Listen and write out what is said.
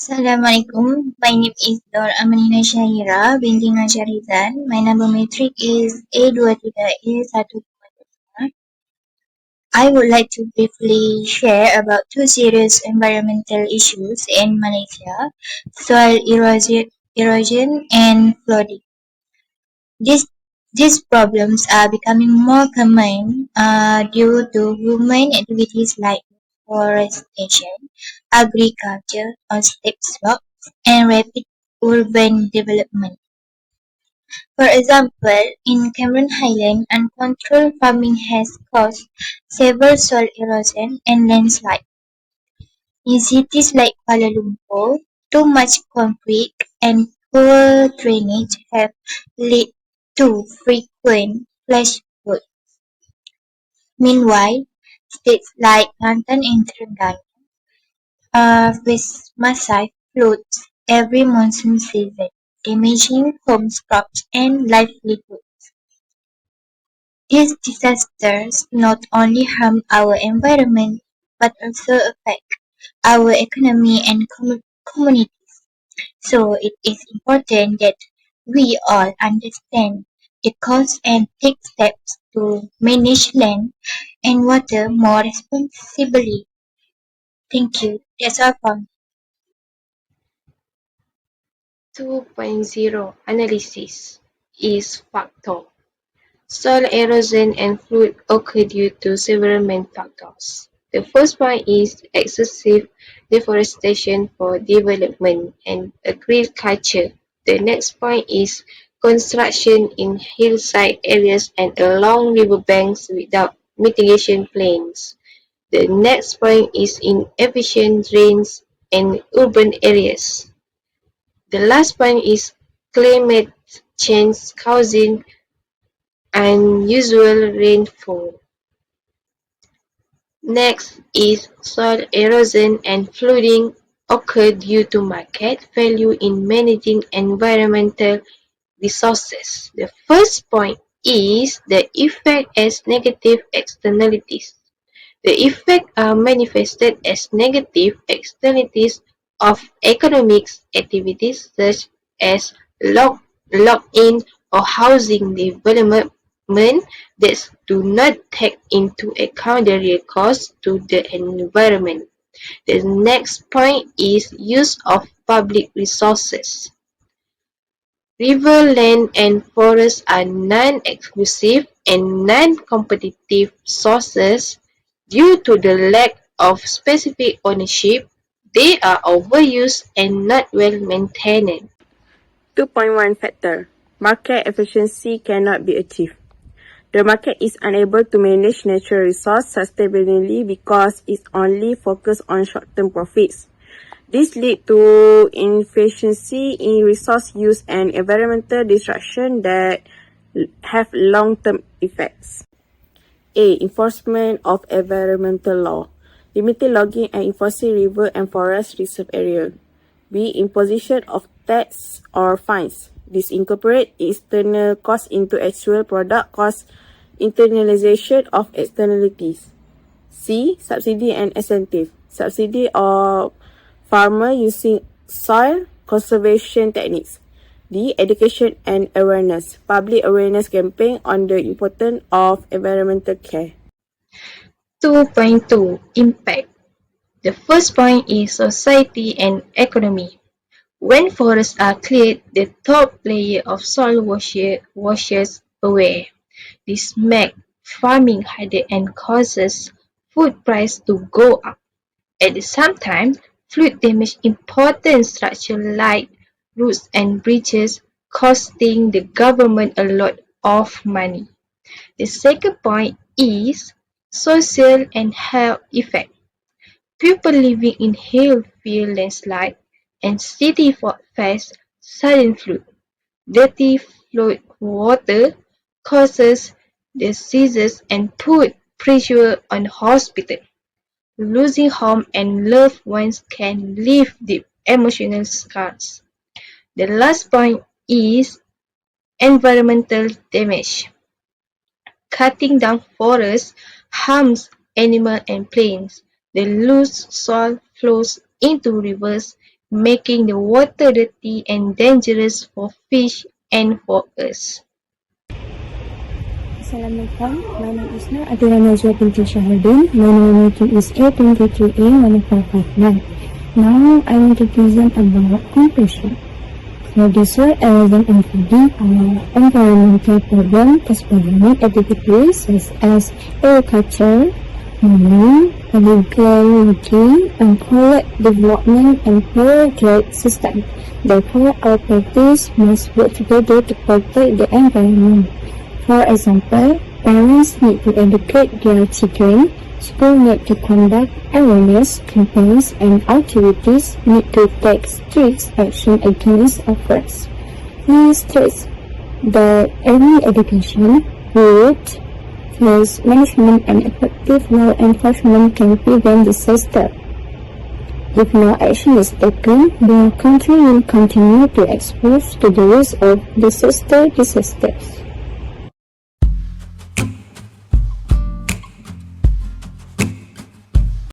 Assalamualaikum. My name is Dor Amalina Syahira binti Nasharizan. My number matric is A23A124. I would like to briefly share about two serious environmental issues in Malaysia: soil erosion and flooding. These these problems are becoming more common due to human activities like forestation, agriculture on steep slopes, and rapid urban development. For example, in Cameron Highlands, uncontrolled farming has caused severe soil erosion and landslides. In cities like Kuala Lumpur, too much concrete and poor drainage have led to frequent flash floods. Meanwhile, states like Kelantan and Terengganu face massive floods every monsoon season, damaging homes, crops, and livelihoods. These disasters not only harm our environment but also affect our economy and community. So it is important that we all understand the cause and take steps to manage land and water more responsibly. Thank you. That's all from me. 2.0 Analysis is factor. Soil erosion and flood occur due to several main factors. The first point is excessive deforestation for development and agriculture. The next point is construction in hillside areas and along riverbanks without mitigation plans. The next point is inefficient drains in urban areas. The last point is climate change causing unusual rainfall. Next is soil erosion and flooding occur due to market value in managing environmental resources. The first point is the effect as negative externalities. The effects are manifested as negative externalities of economic activities such as lock-in or housing development that do not take into account the real cost to the environment. The next point is use of public resources. River, land, and forests are non-exclusive and non-competitive sources. Due to the lack of specific ownership, they are overused and not well maintained. 2.1 Factor: Market efficiency cannot be achieved. The market is unable to manage natural resource sustainably because it only focuses on short-term profits. This leads to inefficiency in resource use and environmental destruction that have long-term effects. A. Enforcement of environmental law. Limiting logging and enforcing river and forest reserve area. B. Imposition of tax or fines. This incorporates external costs into actual product cost, internalization of externalities. C. Subsidy and incentive. Subsidy of farmer using soil conservation techniques. D. Education and awareness. Public awareness campaign on the importance of environmental care. 2.2 Impact. The first point is society and economy. When forests are cleared, the top layer of soil washes away. This makes farming harder and causes food prices to go up. At the same time, flood damage important structures like roads and bridges, costing the government a lot of money. The second point is social and health effect. People living in hill feel landslide and city face sudden flood. Dirty flood water causes diseases and put pressure on hospitals. Losing home and loved ones can leave deep emotional scars. The last point is environmental damage. Cutting down forests harms animals and plants. The loose soil flows into rivers, making the water dirty and dangerous for fish and for us. Assalamualaikum. My name is Nur Adira Najwa binti Shahardin. My number is A23A1459. Now I want to present about conclusion. So this year I was including our environmental program postponement activities such as agriculture, mining, illegal logging, and product development and power grid system. Therefore, our parties must work together to protect the environment. For example, parents need to educate their children, schools need to conduct awareness campaigns, and authorities need to take strict action against offenders. He states that early education, youth, risk management, and effective law enforcement can prevent disaster. If no action is taken, the country will continue to expose to the risk of disasters.